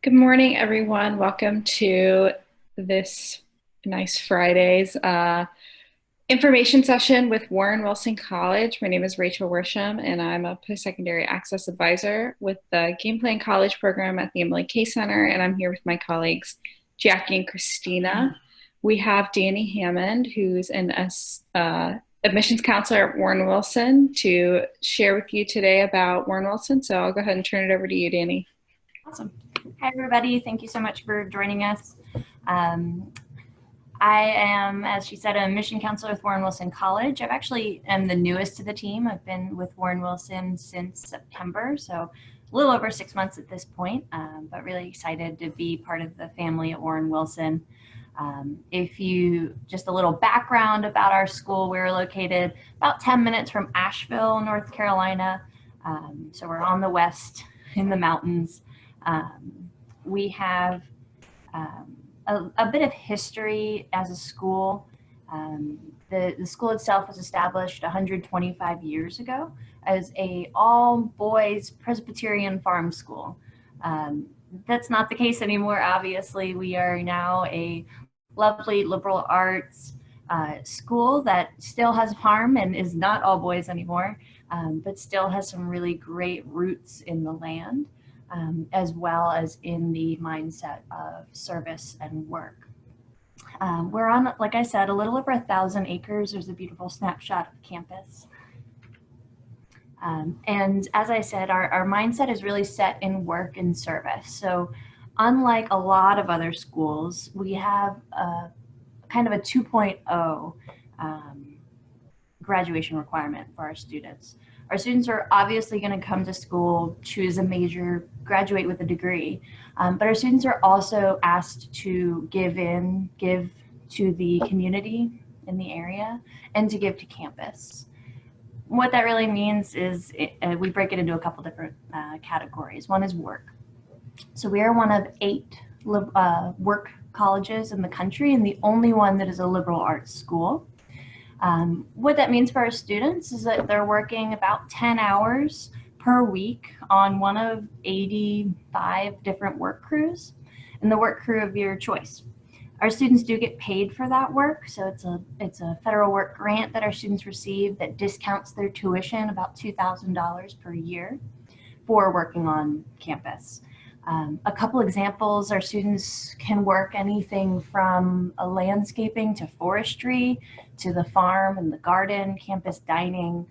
Good morning, everyone. Welcome to this nice Friday's information session with Warren Wilson College. My name is Rachel Worsham, and I'm a post-secondary access advisor with the Game Plan College program at the Emily K Center, and I'm here with my colleagues, Jackie and Christina. We have Danny Hammond, who's an admissions counselor at Warren Wilson, to share with you today about Warren Wilson. So I'll go ahead and turn it over to you, Danny. Awesome. Hi, everybody. Thank you so much for joining us. I am, as she said, a admission counselor with Warren Wilson College. I've actually am the newest to the team. I've been with Warren Wilson since September, so a little over 6 months at this point, but really excited to be part of the family at Warren Wilson. Just a little background about our school, we're located about 10 minutes from Asheville, North Carolina. So we're on the west in the mountains. We have a bit of history as a school. The school itself was established 125 years ago as a all-boys Presbyterian farm school. That's not the case anymore, obviously. We are now a lovely liberal arts school that still has farm and is not all boys anymore, but still has some really great roots in the land. As well as in the mindset of service and work. We're on, like I said, a little over 1,000 acres. There's a beautiful snapshot of campus. And as I said, our mindset is really set in work and service. So unlike a lot of other schools, we have kind of a 2.0 graduation requirement for our students. Our students are obviously going to come to school, choose a major, graduate with a degree, but our students are also asked to give to the community in the area and to give to campus. What that really means is we break it into a couple different categories. One is work. So we are one of 8 work colleges in the country and the only one that is a liberal arts school. What that means for our students is that they're working about 10 hours per week on one of 85 different work crews and the work crew of your choice. Our students do get paid for that work, so it's a federal work grant that our students receive that discounts their tuition about $2,000 per year for working on campus. A couple examples, our students can work anything from landscaping to forestry to the farm and the garden, campus dining.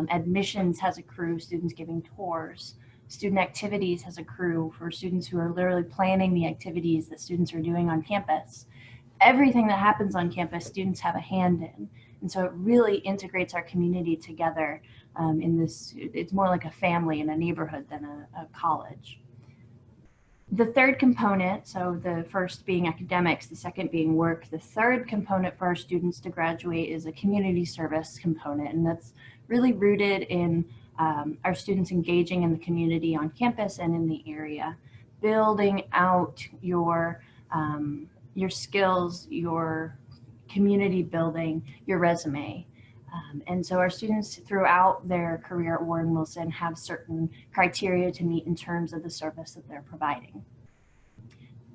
Admissions has a crew, students giving tours. Student activities has a crew for students who are literally planning the activities that students are doing on campus. Everything that happens on campus, students have a hand in. And so it really integrates our community together in this, it's more like a family in a neighborhood than a college. The third component, so the first being academics, the second being work, the third component for our students to graduate is a community service component, and that's really rooted in our students engaging in the community on campus and in the area, building out your skills, your community building, your resume. And so our students throughout their career at Warren Wilson have certain criteria to meet in terms of the service that they're providing.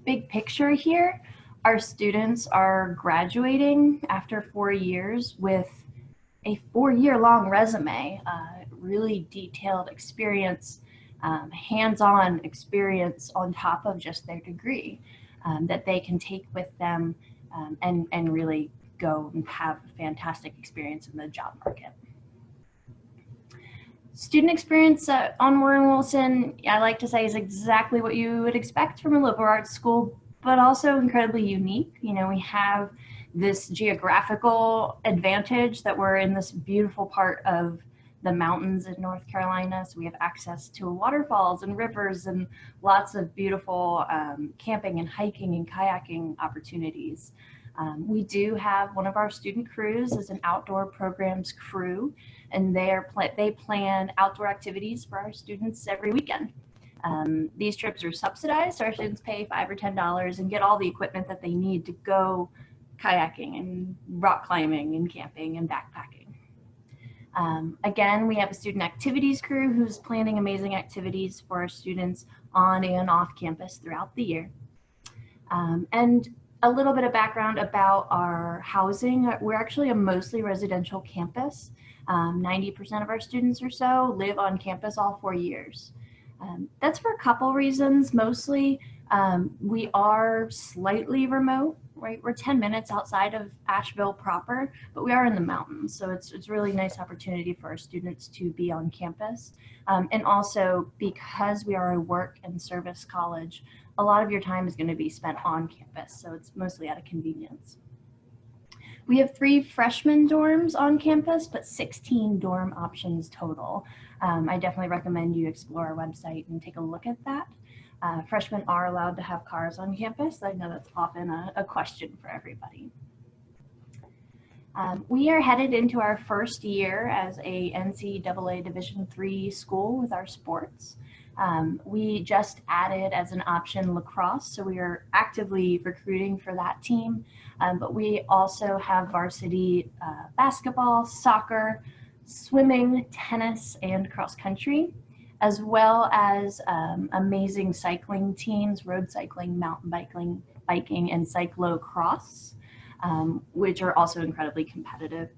Big picture here, our students are graduating after 4 years with a 4-year-long resume, really detailed experience, hands-on experience on top of just their degree that they can take with them and really go and have a fantastic experience in the job market. Student experience on Warren Wilson, I like to say, is exactly what you would expect from a liberal arts school, but also incredibly unique. You know, we have this geographical advantage that we're in this beautiful part of the mountains in North Carolina. So we have access to waterfalls and rivers and lots of beautiful camping and hiking and kayaking opportunities. We do have one of our student crews as an outdoor programs crew, and they plan outdoor activities for our students every weekend. These trips are subsidized, so our students pay $5 or $10 and get all the equipment that they need to go kayaking and rock climbing and camping and backpacking. Again, we have a student activities crew who's planning amazing activities for our students on and off campus throughout the year. And a little bit of background about our housing. We're actually a mostly residential campus. 90% of our students or so live on campus all 4 years. That's for a couple reasons. Mostly, we are slightly remote, right? We're 10 minutes outside of Asheville proper, but we are in the mountains. So it's really nice opportunity for our students to be on campus. And also because we are a work and service college, a lot of your time is going to be spent on campus. So it's mostly out of convenience. We have 3 freshman dorms on campus, but 16 dorm options total. I definitely recommend you explore our website and take a look at that. Freshmen are allowed to have cars on campus. I know that's often a question for everybody. We are headed into our first year as a NCAA Division III school with our sports. We just added as an option lacrosse, so we are actively recruiting for that team. But we also have varsity basketball, soccer, swimming, tennis, and cross country, as well as amazing cycling teams, road cycling, mountain biking, and cyclocross, which are also incredibly competitive.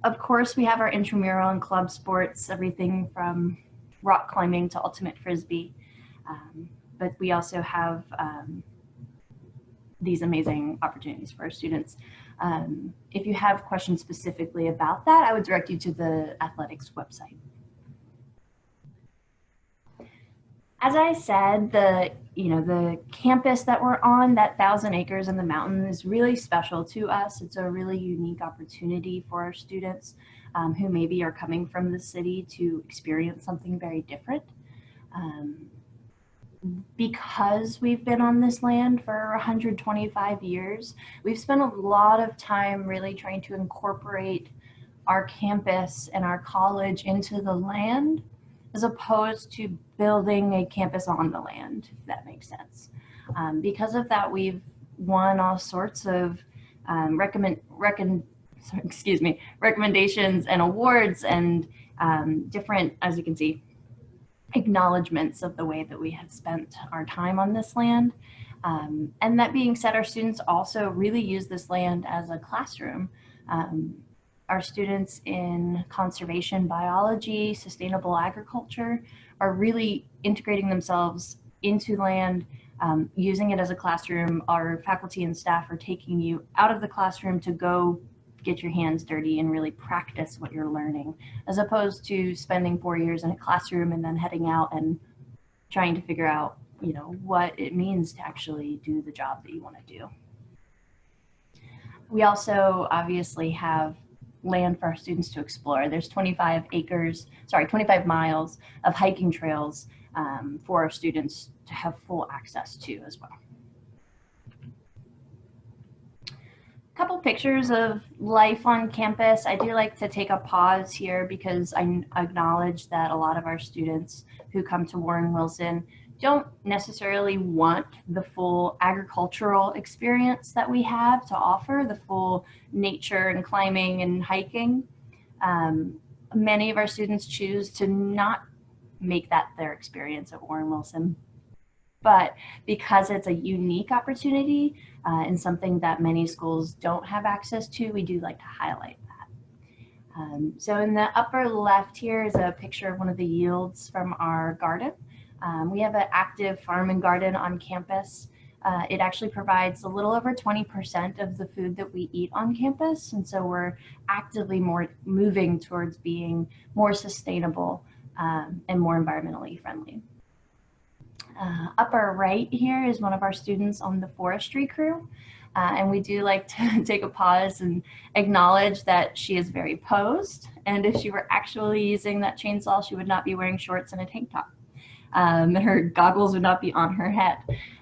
Of course, we have our intramural and club sports, everything from rock climbing to ultimate frisbee. But we also have these amazing opportunities for our students. If you have questions specifically about that, I would direct you to the athletics website. As I said, the campus that we're on, that 1,000 acres in the mountain, is really special to us. It's a really unique opportunity for our students who maybe are coming from the city to experience something very different. Because we've been on this land for 125 years, we've spent a lot of time really trying to incorporate our campus and our college into the land, as opposed to building a campus on the land, if that makes sense. Because of that, we've won all sorts of recommendations and awards and different, as you can see, acknowledgments of the way that we have spent our time on this land. And that being said, our students also really use this land as a classroom. Our students in conservation biology, sustainable agriculture are really integrating themselves into land, using it as a classroom. Our faculty and staff are taking you out of the classroom to go get your hands dirty and really practice what you're learning, as opposed to spending 4 years in a classroom and then heading out and trying to figure out, what it means to actually do the job that you want to do. We also obviously have land for our students to explore. There's 25 miles of hiking trails for our students to have full access to as well. Couple pictures of life on campus. I do like to take a pause here because I acknowledge that a lot of our students who come to Warren Wilson don't necessarily want the full agricultural experience that we have to offer, the full nature and climbing and hiking. Many of our students choose to not make that their experience at Warren Wilson. But because it's a unique opportunity and something that many schools don't have access to, we do like to highlight that. So in the upper left here is a picture of one of the yields from our garden. We have an active farm and garden on campus. It actually provides a little over 20% of the food that we eat on campus. And so we're actively moving towards being more sustainable and more environmentally friendly. Upper right here is one of our students on the forestry crew. And we do like to take a pause and acknowledge that she is very posed. And if she were actually using that chainsaw, she would not be wearing shorts and a tank top. And her goggles would not be on her head.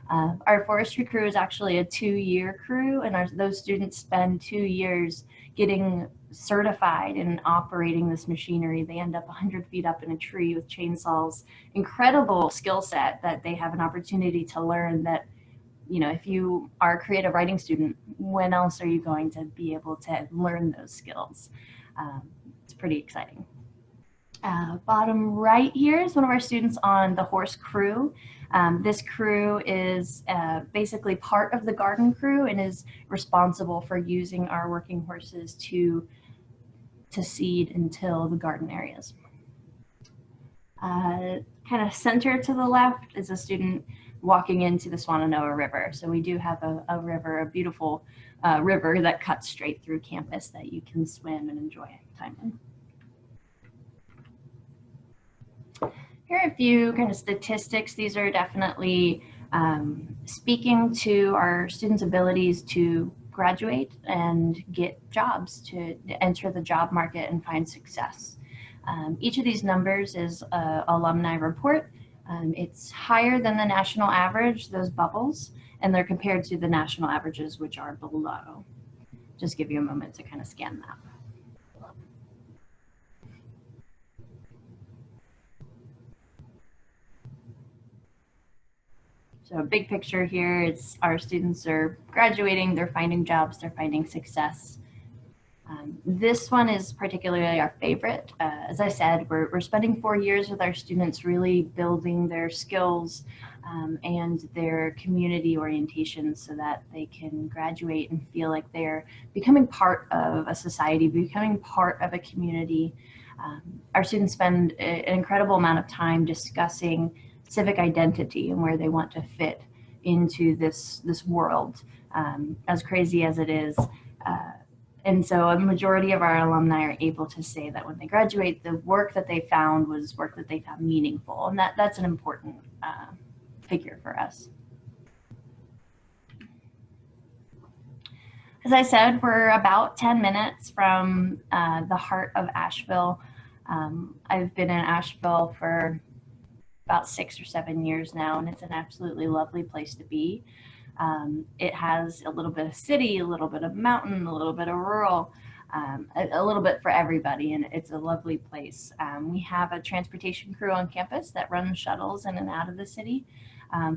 Our forestry crew is actually a 2-year crew, and those students spend 2 years getting certified in operating this machinery. They end up 100 feet up in a tree with chainsaws. Incredible skill set that they have an opportunity to learn that, if you are a creative writing student, when else are you going to be able to learn those skills? It's pretty exciting. Bottom right here is one of our students on the horse crew. This crew is basically part of the garden crew and is responsible for using our working horses to seed and till the garden areas. Kind of center to the left is a student walking into the Swannanoa River. So we do have a river, a beautiful river that cuts straight through campus that you can swim and enjoy time in. Here are a few kind of statistics. These are definitely speaking to our students' abilities to graduate and get jobs, to enter the job market and find success. Each of these numbers is an alumni report. It's higher than the national average, those bubbles, and they're compared to the national averages, which are below. Just give you a moment to kind of scan that. So a big picture here, it's our students are graduating, they're finding jobs, they're finding success. This one is particularly our favorite. As I said, we're spending 4 years with our students really building their skills and their community orientation so that they can graduate and feel like they're becoming part of a society, becoming part of a community. Our students spend an incredible amount of time discussing civic identity and where they want to fit into this world, as crazy as it is. And so a majority of our alumni are able to say that when they graduate, the work that they found was work that they found meaningful. And that's an important figure for us. As I said, we're about 10 minutes from the heart of Asheville. I've been in Asheville for about 6 or 7 years now, and it's an absolutely lovely place to be. It has a little bit of city, a little bit of mountain, a little bit of rural, a little bit for everybody, and it's a lovely place. We have a transportation crew on campus that runs shuttles in and out of the city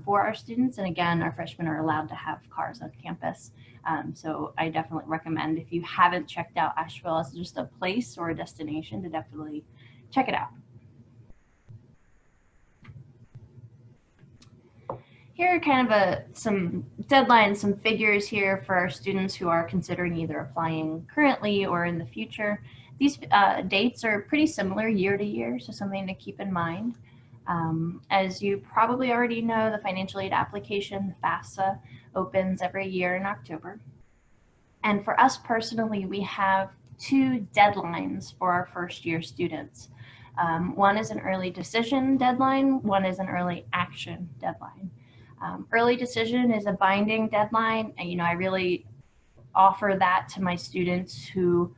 for our students, and again, our freshmen are allowed to have cars on campus. So I definitely recommend, if you haven't checked out Asheville as just a place or a destination, to definitely check it out. Here are kind of some deadlines, some figures here for our students who are considering either applying currently or in the future. These dates are pretty similar year to year, so something to keep in mind. As you probably already know, the financial aid application, FAFSA, opens every year in October. And for us personally, we have 2 deadlines for our first year students. One is an early decision deadline, one is an early action deadline. Early decision is a binding deadline, and I really offer that to my students who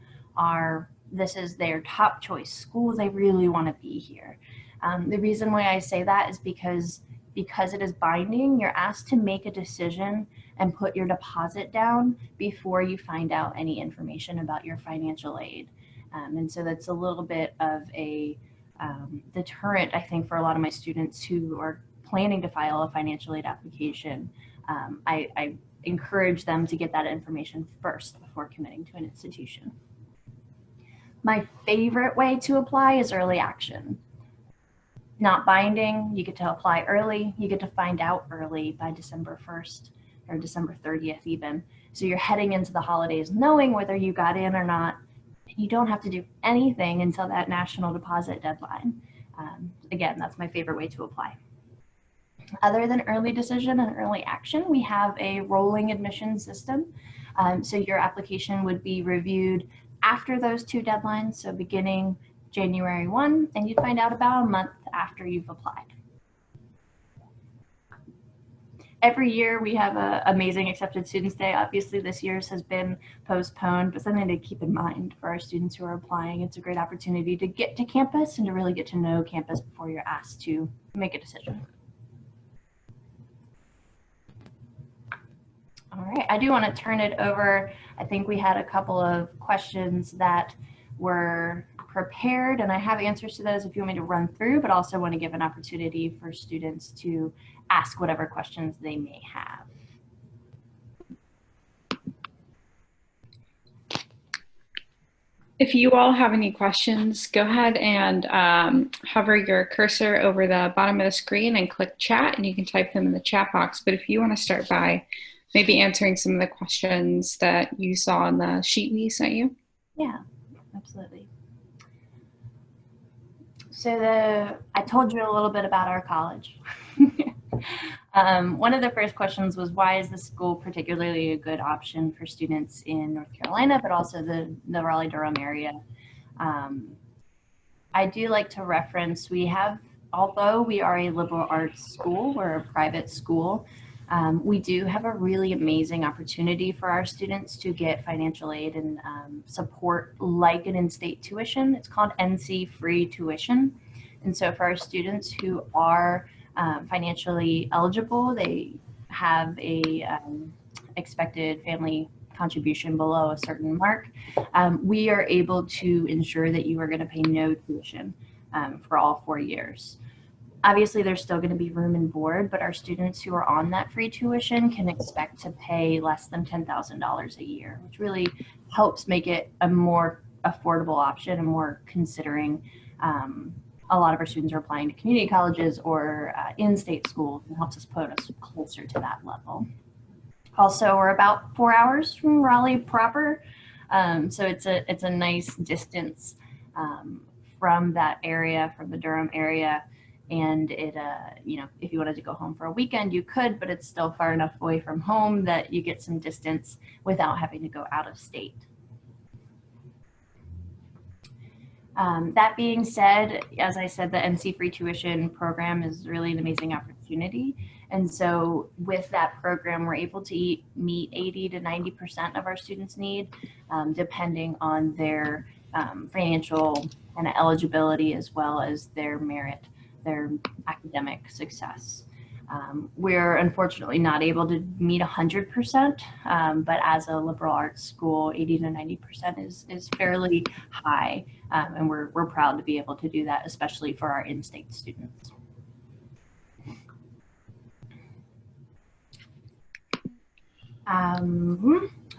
this is their top choice school. They really want to be here. The reason why I say that is because it is binding. You're asked to make a decision and put your deposit down before you find out any information about your financial aid. And so that's a little bit of a deterrent, I think, for a lot of my students who are planning to file a financial aid application. I encourage them to get that information first before committing to an institution. My favorite way to apply is early action. Not binding, you get to apply early, you get to find out early by December 1st or December 30th even. So you're heading into the holidays knowing whether you got in or not. You don't have to do anything until that national deposit deadline. Again, that's my favorite way to apply. Other than early decision and early action, we have a rolling admission system. So your application would be reviewed after those 2 deadlines, so beginning January 1, and you'd find out about a month after you've applied. Every year we have an amazing Accepted Students Day. Obviously this year's has been postponed, but something to keep in mind for our students who are applying. It's a great opportunity to get to campus and to really get to know campus before you're asked to make a decision. All right, I do want to turn it over. I think we had a couple of questions that were prepared, and I have answers to those if you want me to run through, but also want to give an opportunity for students to ask whatever questions they may have. If you all have any questions, go ahead and hover your cursor over the bottom of the screen and click chat, and you can type them in the chat box. But if you want to start by maybe answering some of the questions that you saw in the sheet we sent you. Yeah, absolutely. So I told you a little bit about our college. One of the first questions was, why is the school particularly a good option for students in North Carolina, but also the Raleigh-Durham area? I do like to reference, although we are a liberal arts school, we're a private school, we do have a really amazing opportunity for our students to get financial aid and support like an in-state tuition. It's called NC free tuition. And so for our students who are financially eligible, they have a expected family contribution below a certain mark, we are able to ensure that you are going to pay no tuition for all 4 years. Obviously, there's still going to be room and board, but our students who are on that free tuition can expect to pay less than $10,000 a year, which really helps make it a more affordable option and more considering a lot of our students are applying to community colleges or in-state schools, and helps us put us closer to that level. Also, we're about 4 hours from Raleigh proper, so it's a nice distance from that area, from the Durham area. And it, if you wanted to go home for a weekend, you could, but it's still far enough away from home that you get some distance without having to go out of state. That being said, as I said, the NC free tuition program is really an amazing opportunity. And so with that program, we're able to meet 80 to 90% of our students' need, depending on their financial and eligibility, as well as their merit, their academic success. We're unfortunately not able to meet 100%, but as a liberal arts school, 80 to 90% is fairly high, and we're proud to be able to do that, especially for our in-state students.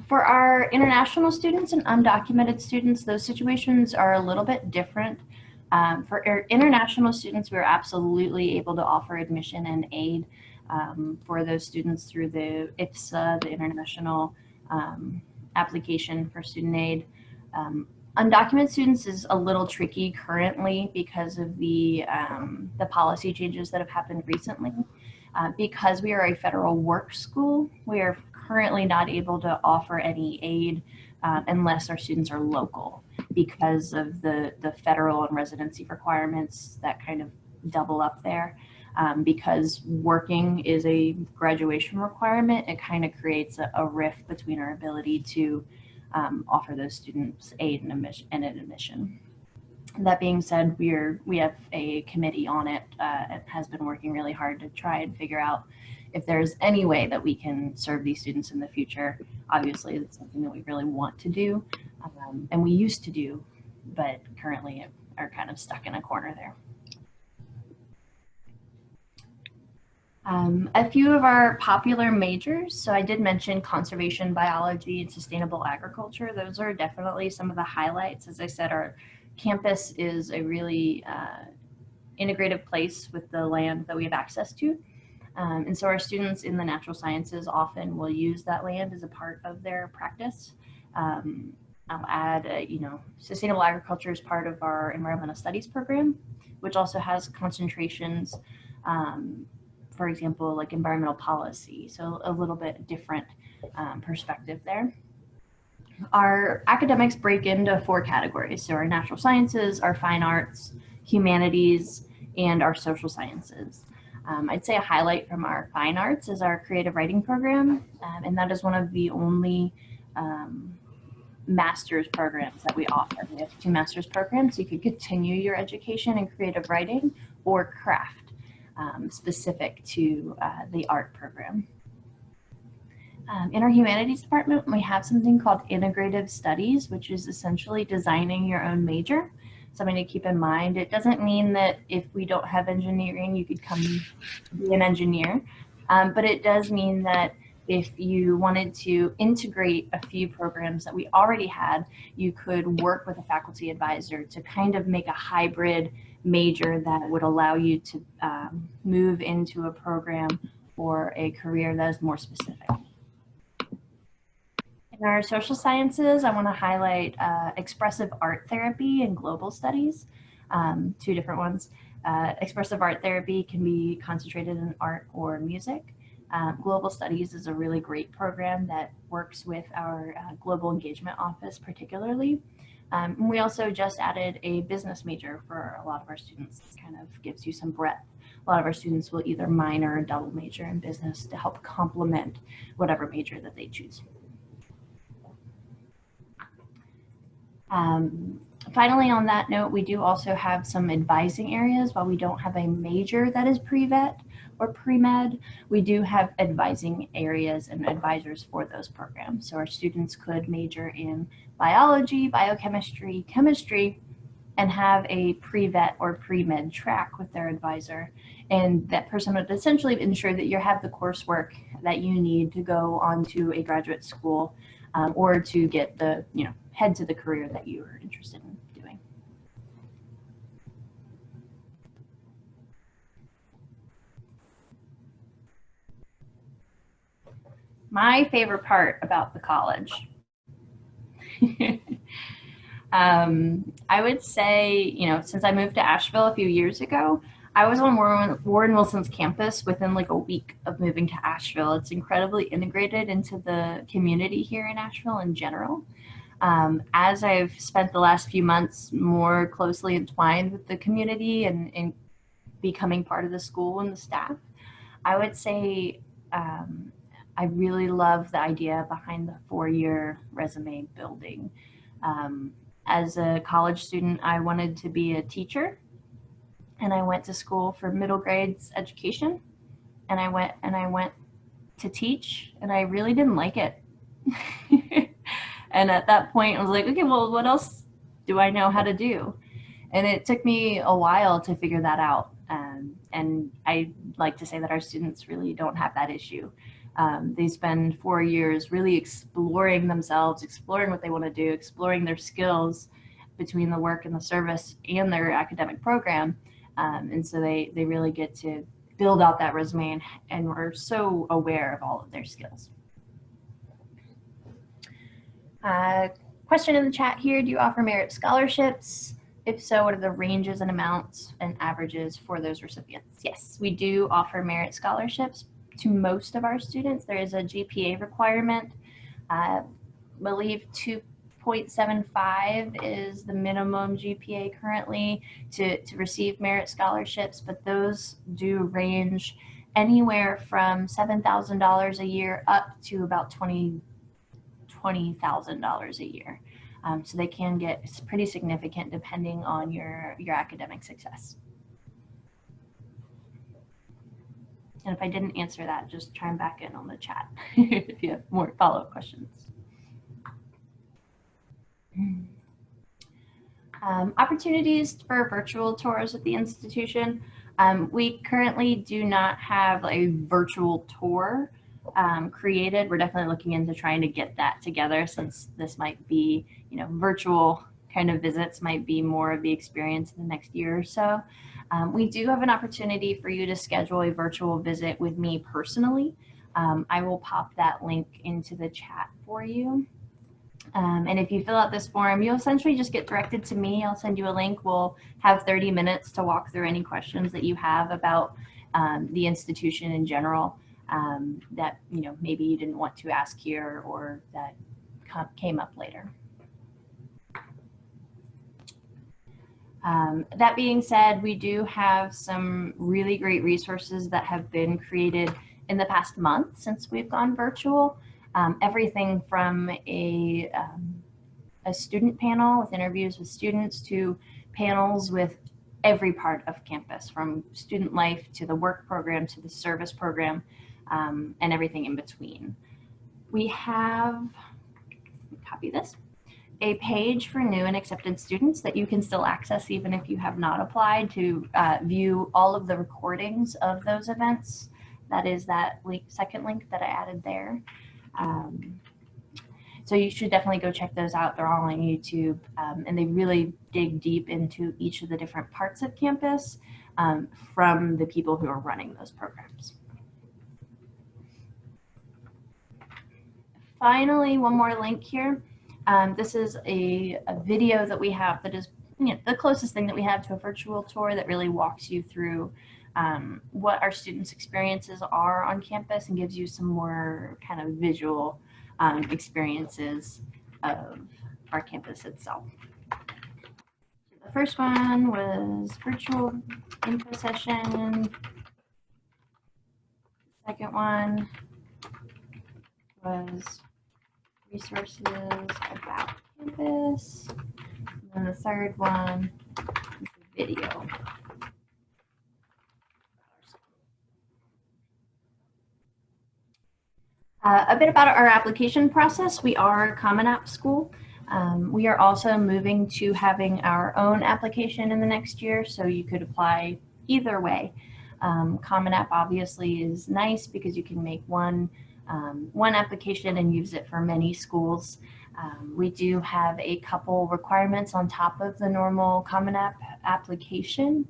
For our international students and undocumented students, those situations are a little bit different. For our international students, we're absolutely able to offer admission and aid for those students through the IFSA, the International Application for Student Aid. Undocumented students is a little tricky currently because of the policy changes that have happened recently. Because we are a federal work school, we are currently not able to offer any aid unless our students are local, because of the federal and residency requirements that kind of double up there. Because working is a graduation requirement, it kind of creates a rift between our ability to offer those students aid and admission. That being said, we have a committee on it. It has been working really hard to try and figure out if there's any way that we can serve these students in the future. Obviously, it's something that we really want to do, and we used to do, but currently are kind of stuck in a corner there. A few of our popular majors. So I did mention conservation biology and sustainable agriculture. Those are definitely some of the highlights. As I said, our campus is a really integrative place with the land that we have access to. And so our students in the natural sciences often will use that land as a part of their practice. I'll add, sustainable agriculture is part of our environmental studies program, which also has concentrations, for example, like environmental policy. So a little bit different perspective there. Our academics break into 4 categories. So our natural sciences, our fine arts, humanities, and our social sciences. I'd say a highlight from our fine arts is our creative writing program, and that is one of the only master's programs that we offer. We have 2 master's programs. You could continue your education in creative writing or craft, specific to the art program. In our humanities department, we have something called integrative studies, which is essentially designing your own major. Something to keep in mind. It doesn't mean that if we don't have engineering, you could come be an engineer, but it does mean that If you wanted to integrate a few programs that we already had, you could work with a faculty advisor to kind of make a hybrid major that would allow you to move into a program or a career that is more specific. In our social sciences, I want to highlight expressive art therapy and global studies, two different ones. Expressive art therapy can be concentrated in art or music. Global Studies is a really great program that works with our Global Engagement Office particularly. And we also just added a business major for a lot of our students. It kind of gives you some breadth. A lot of our students will either minor or double major in business to help complement whatever major that they choose. Finally, on that note, we do also have some advising areas. While we don't have a major that is pre-vet or pre-med, we do have advising areas and advisors for those programs. So our students could major in biology, biochemistry, chemistry, and have a pre-vet or pre-med track with their advisor. And that person would essentially ensure that you have the coursework that you need to go on to a graduate school or to get the, head to the career that you are interested in doing. My favorite part about the college. I would say, since I moved to Asheville a few years ago, I was on Warren Wilson's campus within like a week of moving to Asheville. It's incredibly integrated into the community here in Asheville in general. As I've spent the last few months more closely entwined with the community and becoming part of the school and the staff, I would say I really love the idea behind the 4-year resume building. As a college student, I wanted to be a teacher, and I went to school for middle grades education, and I went to teach, and I really didn't like it. And at that point, I was like, okay, well, what else do I know how to do? And it took me a while to figure that out. And I like to say that our students really don't have that issue. They spend 4 years really exploring themselves, exploring what they want to do, exploring their skills between the work and the service and their academic program. And so they really get to build out that resume and we're so aware of all of their skills. Question in the chat here, do you offer merit scholarships? If so, what are the ranges and amounts and averages for those recipients? Yes, we do offer merit scholarships to most of our students. There is a GPA requirement. I believe 2.75 is the minimum GPA currently to receive merit scholarships, but those do range anywhere from $7,000 a year up to about $20,000 a year. So they can get pretty significant depending on your academic success. And if I didn't answer that, just chime back in on the chat if you have more follow-up questions. Opportunities for virtual tours at the institution. We currently do not have a virtual tour created. We're definitely looking into trying to get that together since this might be, virtual kind of visits might be more of the experience in the next year or so. We do have an opportunity for you to schedule a virtual visit with me personally. I will pop that link into the chat for you. And if you fill out this form, you'll essentially just get directed to me. I'll send you a link. We'll have 30 minutes to walk through any questions that you have about the institution in general that maybe you didn't want to ask here or that came up later. That being said, we do have some really great resources that have been created in the past month since we've gone virtual. Everything from a student panel with interviews with students to panels with every part of campus, from student life to the work program to the service program and everything in between. We have, copy this, a page for new and accepted students that you can still access even if you have not applied to view all of the recordings of those events That is that link, second link that I added there. So you should definitely go check those out. They're all on YouTube, and they really dig deep into each of the different parts of campus from the people who are running those programs. Finally, one more link here. This is a video that we have that is the closest thing that we have to a virtual tour that really walks you through what our students' experiences are on campus and gives you some more kind of visual experiences of our campus itself. The first one was virtual info session. Second one was resources about campus. And then the third one is a video. A bit about our application process. We are a Common App school. We are also moving to having our own application in the next year, so you could apply either way. Common App obviously is nice because you can make one application and use it for many schools. We do have a couple requirements on top of the normal Common App application.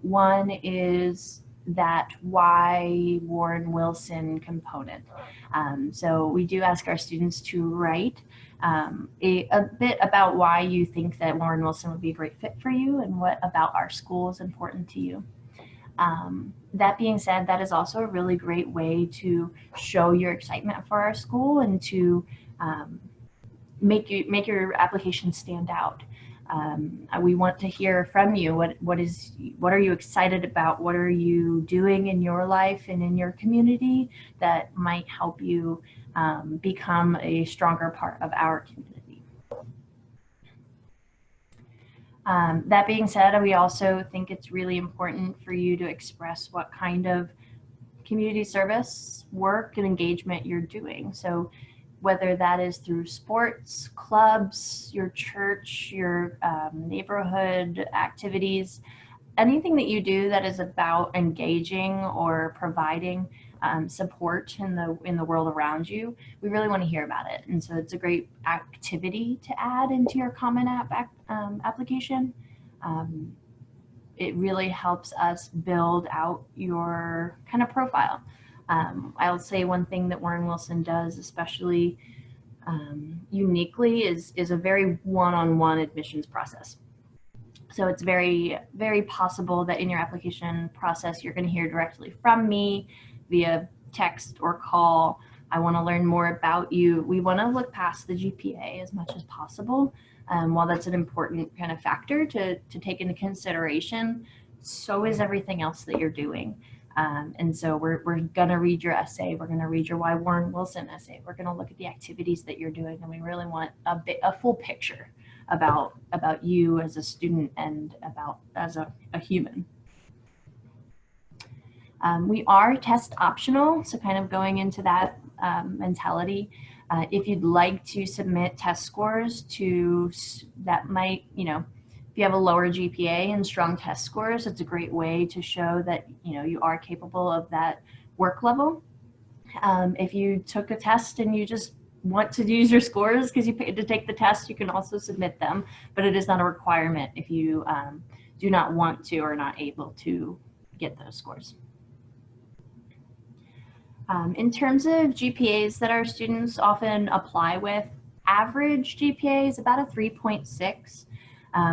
One is that why Warren Wilson component. So we do ask our students to write a bit about why you think that Warren Wilson would be a great fit for you and what about our school is important to you. That being said, that is also a really great way to show your excitement for our school and to make your application stand out. We want to hear from you. What are you excited about? What are you doing in your life and in your community that might help you become a stronger part of our community? That being said, we also think it's really important for you to express what kind of community service work and engagement you're doing. So whether that is through sports, clubs, your church, your neighborhood activities, anything that you do that is about engaging or providing support in the world around you, we really want to hear about it. And so it's a great activity to add into your Common App application. It really helps us build out your kind of profile. I'll say one thing that Warren Wilson does especially uniquely is a very one-on-one admissions process. So it's very, very possible that in your application process, you're going to hear directly from me via text or call. I want to learn more about you. We want to look past the GPA as much as possible. While that's an important kind of factor to take into consideration, so is everything else that you're doing. And so we're going to read your essay. We're going to read your Why Warren Wilson essay. We're going to look at the activities that you're doing. And we really want a full picture about you as a student and about as a human. We are test optional. So kind of going into that mentality. If you'd like to submit test scores that might, if you have a lower GPA and strong test scores, it's a great way to show that, you are capable of that work level. If you took a test and you just want to use your scores because you paid to take the test, you can also submit them, but it is not a requirement if you do not want to or not able to get those scores. In terms of GPAs that our students often apply with, average GPA is about a 3.6,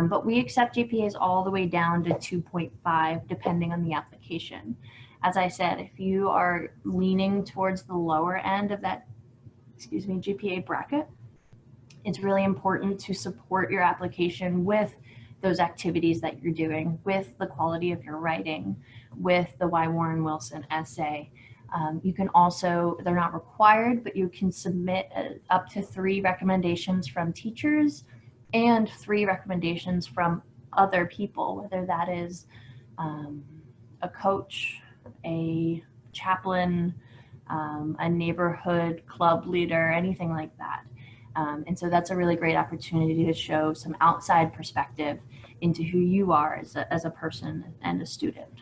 but we accept GPAs all the way down to 2.5 depending on the application. As I said, if you are leaning towards the lower end of that, GPA bracket, it's really important to support your application with those activities that you're doing, with the quality of your writing, with the Why Warren Wilson essay. You can also, they're not required, but you can submit up to 3 recommendations from teachers and 3 recommendations from other people, whether that is a coach, a chaplain, a neighborhood club leader, anything like that. And so that's a really great opportunity to show some outside perspective into who you are as a person and a student.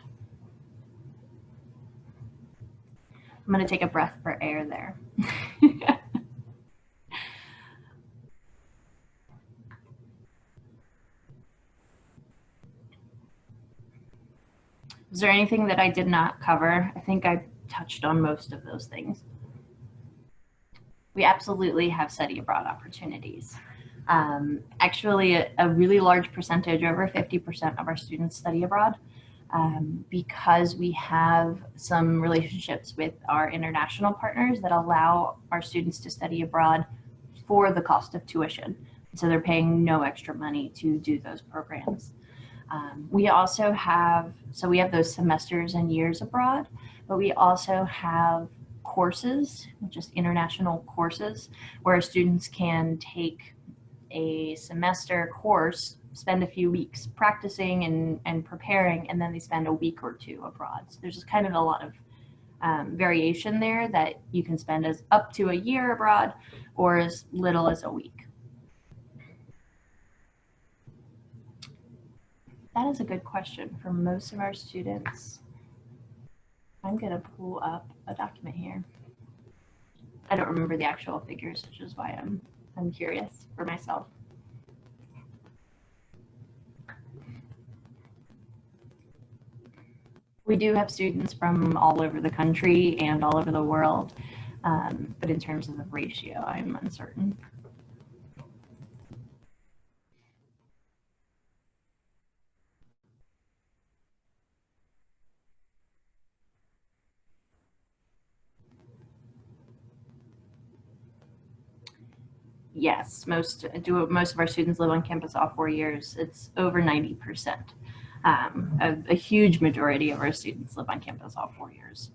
I'm going to take a breath for air there. Is there anything that I did not cover? I think I touched on most of those things. We absolutely have study abroad opportunities. Actually, a really large percentage, over 50% of our students study abroad, because we have some relationships with our international partners that allow our students to study abroad for the cost of tuition. So they're paying no extra money to do those programs. We also have, so we have those semesters and years abroad, but we also have courses, just international courses, where students can take a semester course, spend a few weeks practicing and preparing, and then they spend a week or two abroad. So there's just kind of a lot of variation there that you can spend as up to a year abroad or as little as a week. That is a good question for most of our students. I'm going to pull up a document here. I don't remember the actual figures, which is why I'm curious for myself. We do have students from all over the country and all over the world, but in terms of the ratio, I'm uncertain. Yes, most of our students live on campus all 4 years. It's over 90%. A huge majority of our students live on campus all 4 years.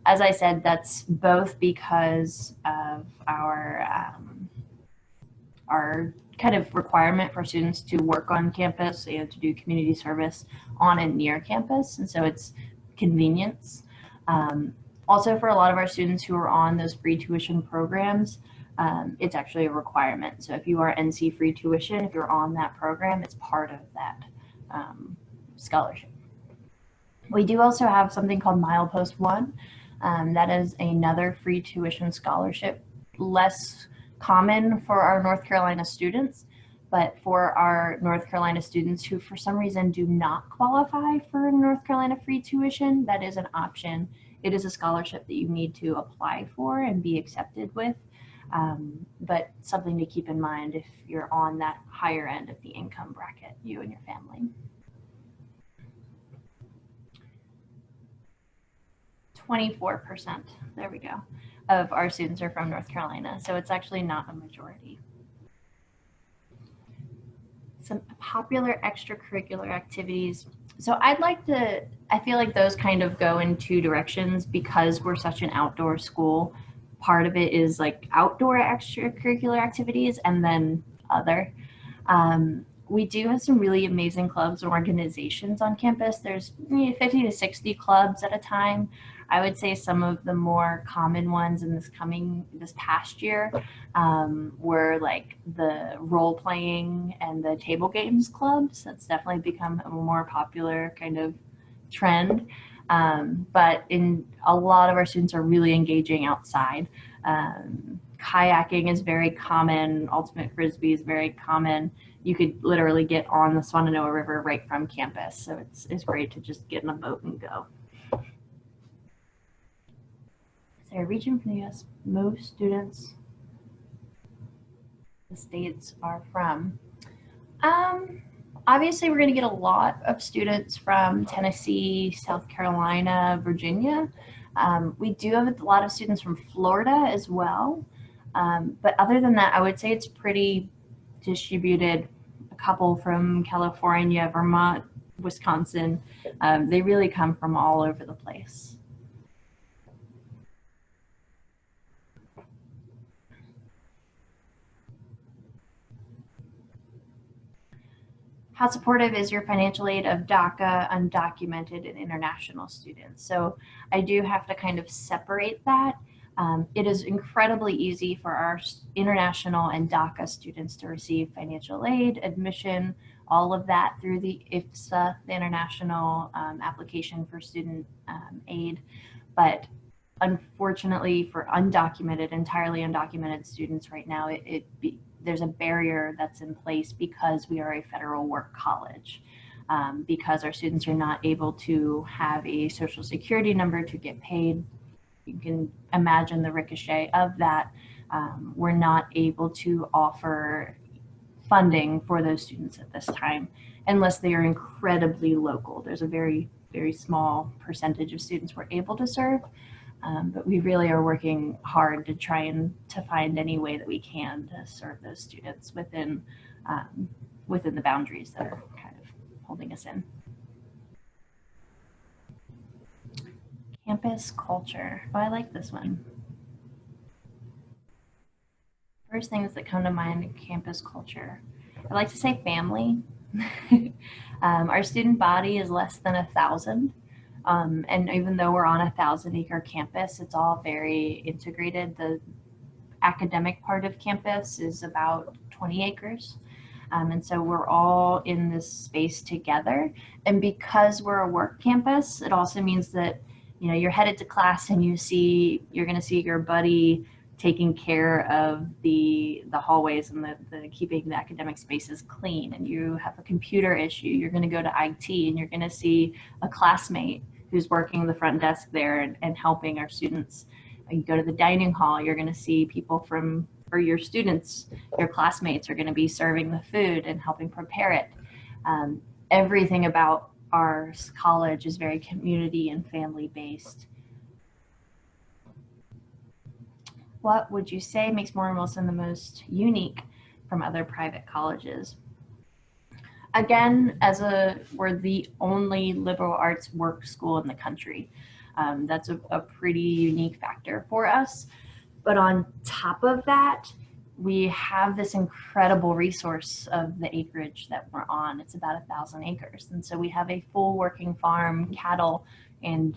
As I said, that's both because of our kind of requirement for students to work on campus and to do community service on and near campus, and so it's convenience. Also, for a lot of our students who are on those free tuition programs, it's actually a requirement. So if you are NC free tuition, if you're on that program, it's part of that scholarship. We do also have something called Milepost One. That is another free tuition scholarship, less common for our North Carolina students, but for our North Carolina students who for some reason do not qualify for North Carolina free tuition, that is an option. It is a scholarship that you need to apply for and be accepted with, but something to keep in mind if you're on that higher end of the income bracket, you and your family. 24%, there we go, of our students are from North Carolina, so it's actually not a majority. Some popular extracurricular activities. So I feel like those kind of go in two directions because we're such an outdoor school. Part of it is like outdoor extracurricular activities and then other. We do have some really amazing clubs and organizations on campus. There's 50 to 60 clubs at a time. I would say some of the more common ones in this past year were like the role playing and the table games clubs. That's definitely become a more popular kind of trend. But a lot of our students are really engaging outside. Kayaking is very common. Ultimate Frisbee is very common. You could literally get on the Swananoa River right from campus. So it's great to just get in a boat and go. Is there a region from the U.S. most students the states are from? Obviously, we're going to get a lot of students from Tennessee, South Carolina, Virginia. We do have a lot of students from Florida as well. But other than that, I would say it's pretty distributed. A couple from California, Vermont, Wisconsin. They really come from all over the place. How supportive is your financial aid of DACA, undocumented, and international students? So I do have to kind of separate that. It is incredibly easy for our international and DACA students to receive financial aid, admission, all of that through the IFSA, the International Application for Student Aid. But unfortunately for entirely undocumented students right now, there's a barrier that's in place because we are a federal work college. Because our students are not able to have a social security number to get paid, you can imagine the ricochet of that. We're not able to offer funding for those students at this time unless they are incredibly local. There's a very, very small percentage of students we're able to serve, but we really are working hard to try and to find any way that we can to serve those students within the boundaries that are kind of holding us in. Campus culture. Oh, I like this one. First things that come to mind, campus culture. I like to say family. Our student body is less than 1,000. And even though we're on a 1,000-acre campus, it's all very integrated. The academic part of campus is about 20 acres. And so we're all in this space together. And because we're a work campus, it also means that, you know, you're headed to class and you're going to see your buddy taking care of the hallways and the keeping the academic spaces clean. And you have a computer issue, you're going to go to IT and you're going to see a classmate who's working the front desk there and helping our students. You go to the dining hall, you're going to see people or your students, your classmates are going to be serving the food and helping prepare it. Everything about our college is very community and family based. What would you say makes Warren Wilson the most unique from other private colleges? Again, we're the only liberal arts work school in the country. That's a pretty unique factor for us. But on top of that, we have this incredible resource of the acreage that we're on. It's about 1,000 acres. And so we have a full working farm, cattle and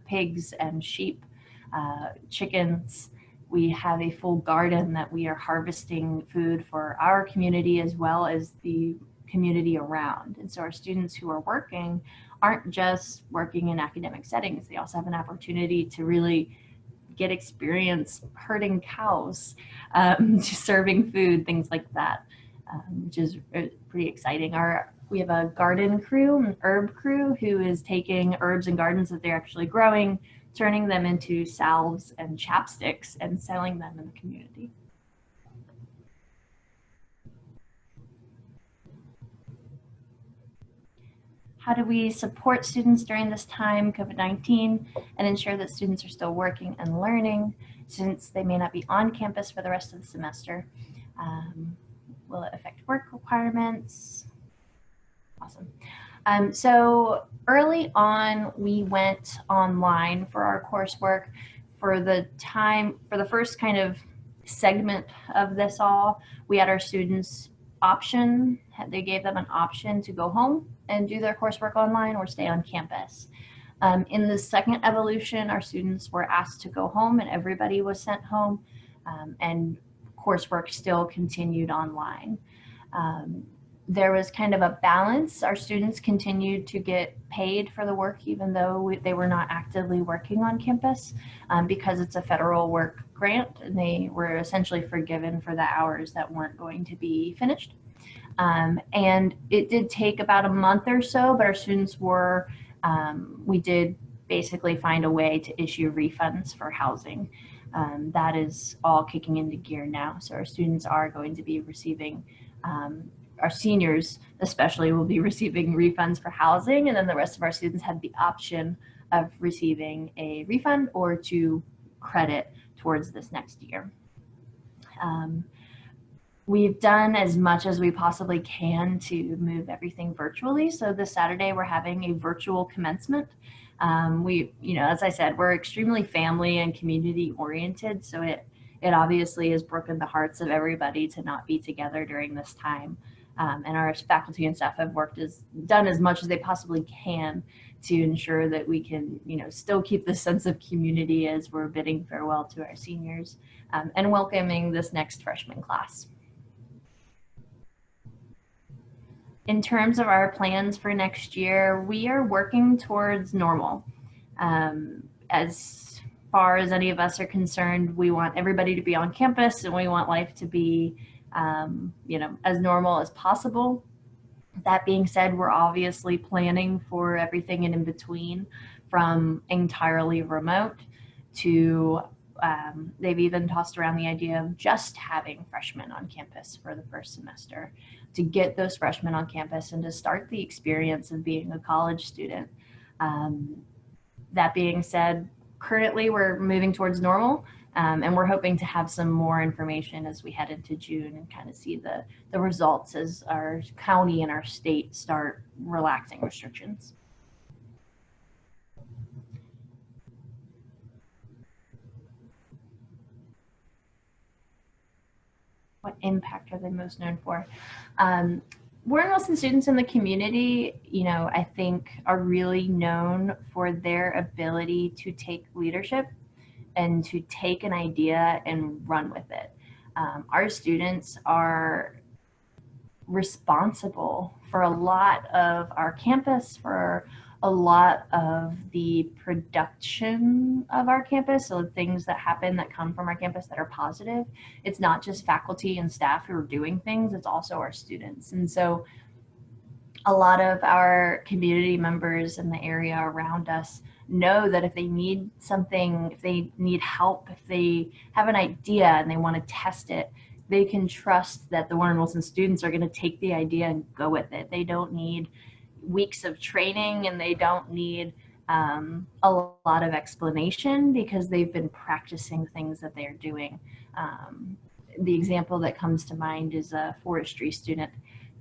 pigs and sheep, chickens. We have a full garden that we are harvesting food for our community as well as the community around. And so our students who are working aren't just working in academic settings. They also have an opportunity to really get experience herding cows, serving food, things like that, which is pretty exciting. We have a garden crew, an herb crew, who is taking herbs and gardens that they're actually growing, turning them into salves and chapsticks and selling them in the community. How do we support students during this time, COVID-19, and ensure that students are still working and learning since they may not be on campus for the rest of the semester? Will it affect work requirements? Awesome. So early on, we went online for our coursework. For the first kind of segment of this all, we had our students they gave them an option to go home and do their coursework online or stay on campus. In the second evolution, our students were asked to go home and everybody was sent home, and coursework still continued online. There was kind of a balance. Our students continued to get paid for the work even though they were not actively working on campus, because it's a federal work grant and they were essentially forgiven for the hours that weren't going to be finished. And it did take about a month or so, but our students we did basically find a way to issue refunds for housing. That is all kicking into gear now. So our students are going to be receiving, our seniors especially will be receiving refunds for housing, and then the rest of our students have the option of receiving a refund or to credit towards this next year. We've done as much as we possibly can to move everything virtually. So this Saturday, we're having a virtual commencement. As I said, we're extremely family and community oriented. So it obviously has broken the hearts of everybody to not be together during this time. And our faculty and staff have done as much as they possibly can to ensure that we can, still keep the sense of community as we're bidding farewell to our seniors, and welcoming this next freshman class. In terms of our plans for next year, we are working towards normal. As far as any of us are concerned, we want everybody to be on campus and we want life to be, as normal as possible. That being said, we're obviously planning for everything in between, from entirely remote to they've even tossed around the idea of just having freshmen on campus for the first semester to get those freshmen on campus and to start the experience of being a college student. That being said, currently we're moving towards normal, and we're hoping to have some more information as we head into June and kind of see the results as our county and our state start relaxing restrictions. What impact are they most known for? Warren Wilson students in the community, I think are really known for their ability to take leadership and to take an idea and run with it. Our students are responsible for a lot of our campus, for a lot of the production of our campus, so things that happen that come from our campus that are positive. It's not just faculty and staff who are doing things, it's also our students. And so a lot of our community members in the area around us know that if they need something, if they need help, if they have an idea and they want to test it, they can trust that the Warren Wilson students are going to take the idea and go with it. They don't need weeks of training and they don't need a lot of explanation because they've been practicing things that they're doing. The example that comes to mind is a forestry student,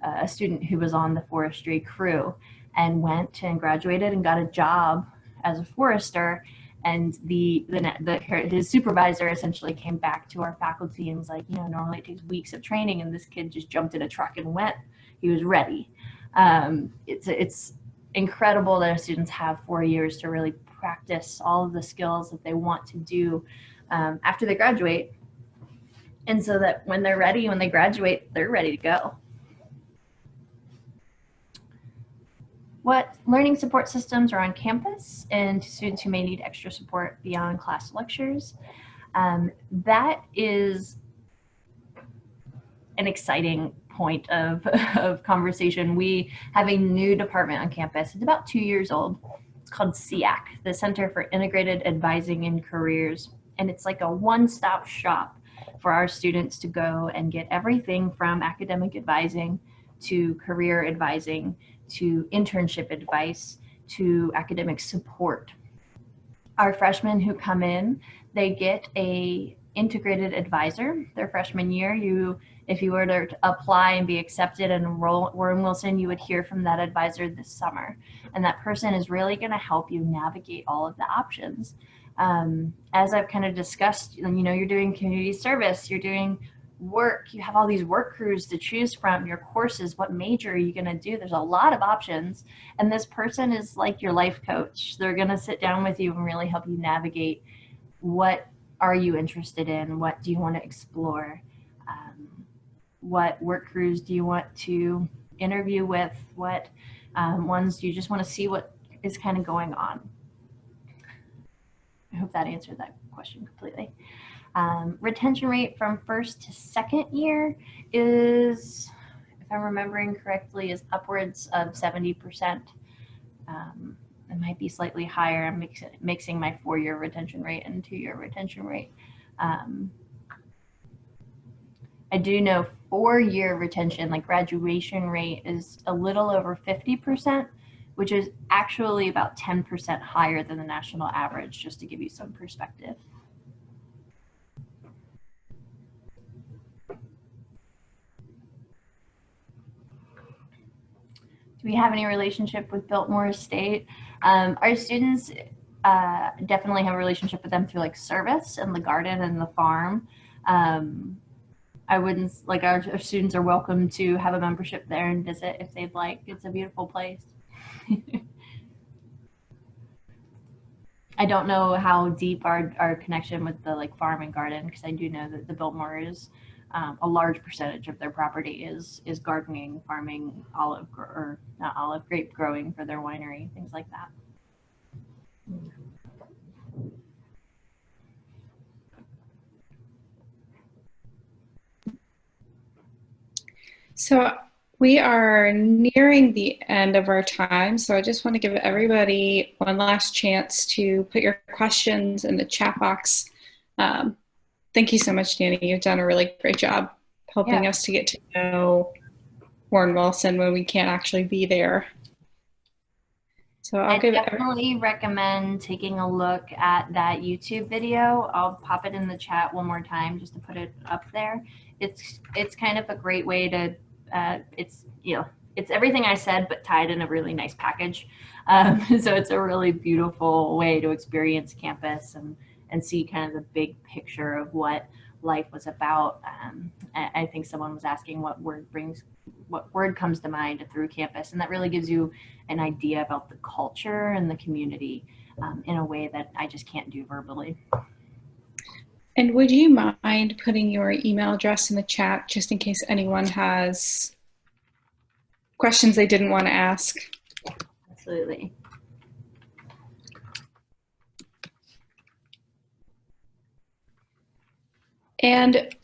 a student who was on the forestry crew and went and graduated and got a job as a forester. And his supervisor essentially came back to our faculty and was like, normally it takes weeks of training, and this kid just jumped in a truck and went. He was ready. It's incredible that our students have 4 years to really practice all of the skills that they want to do after they graduate, and so that when they're ready, when they graduate, they're ready to go. What learning support systems are on campus and to students who may need extra support beyond class lectures? That is an exciting point of conversation. We have a new department on campus. It's about 2 years old. It's called CIAC, the Center for Integrated Advising in Careers. And it's like a one-stop shop for our students to go and get everything from academic advising to career advising to internship advice to academic support. Our freshmen who come in, they get a integrated advisor their freshman year. If you were to apply and be accepted and enroll at Warren Wilson, you would hear from that advisor this summer. And that person is really going to help you navigate all of the options. As I've kind of discussed, you're doing community service, you're doing work, you have all these work crews to choose from, your courses, what major are you going to do? There's a lot of options. And this person is like your life coach. They're going to sit down with you and really help you navigate what are you interested in? What do you want to explore? What work crews do you want to interview with? What ones do you just want to see what is kind of going on? I hope that answered that question completely. Retention rate from first to second year is, if I'm remembering correctly, is upwards of 70%. It might be slightly higher. I'm mixing my 4-year retention rate and 2-year retention rate. I do know 4-year retention, like graduation rate, is a little over 50%, which is actually about 10% higher than the national average, just to give you some perspective. Do we have any relationship with Biltmore Estate? Our students definitely have a relationship with them through like service and the garden and the farm. I wouldn't, like our students are welcome to have a membership there and visit if they'd like. It's a beautiful place. I don't know how deep our connection with the like farm and garden, because I do know that the Biltmore is a large percentage of their property is gardening, farming, grape growing for their winery, things like that. So we are nearing the end of our time. So I just want to give everybody one last chance to put your questions in the chat box. Um, Thank you so much, Danny. You've done a really great job Yeah. helping us to get to know Warren Wilson when we can't actually be there. So I'll I give definitely recommend taking a look at that YouTube video. I'll pop it in the chat one more time just to put it up there. It's kind of a great way to it's it's everything I said but tied in a really nice package. So it's a really beautiful way to experience campus and see kind of the big picture of what life was about. I think someone was asking what word comes to mind through campus, and that really gives you an idea about the culture and the community in a way that I just can't do verbally. And would you mind putting your email address in the chat just in case anyone has questions they didn't want to ask? Absolutely. And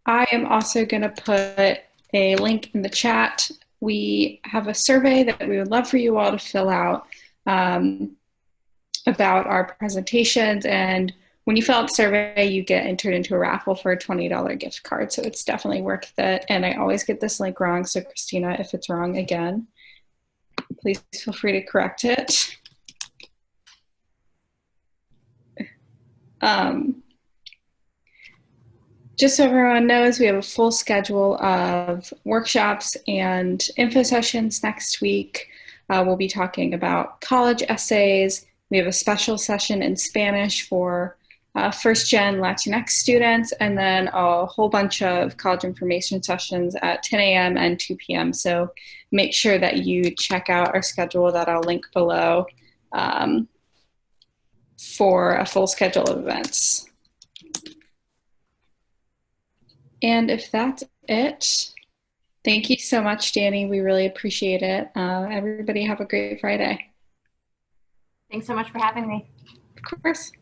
I am also going to put a link in the chat. We have a survey that we would love for you all to fill out about our presentations. And when you fill out the survey, you get entered into a raffle for a $20 gift card. So it's definitely worth it. And I always get this link wrong. So Christina, if it's wrong again, please feel free to correct it. Just so everyone knows, we have a full schedule of workshops and info sessions next week. We'll be talking about college essays. We have a special session in Spanish for first-gen Latinx students, and then a whole bunch of college information sessions at 10 a.m. and 2 p.m. So make sure that you check out our schedule that I'll link below for a full schedule of events. And if that's it, thank you so much, Danny. We really appreciate it. Everybody have a great Friday. Thanks so much for having me. Of course.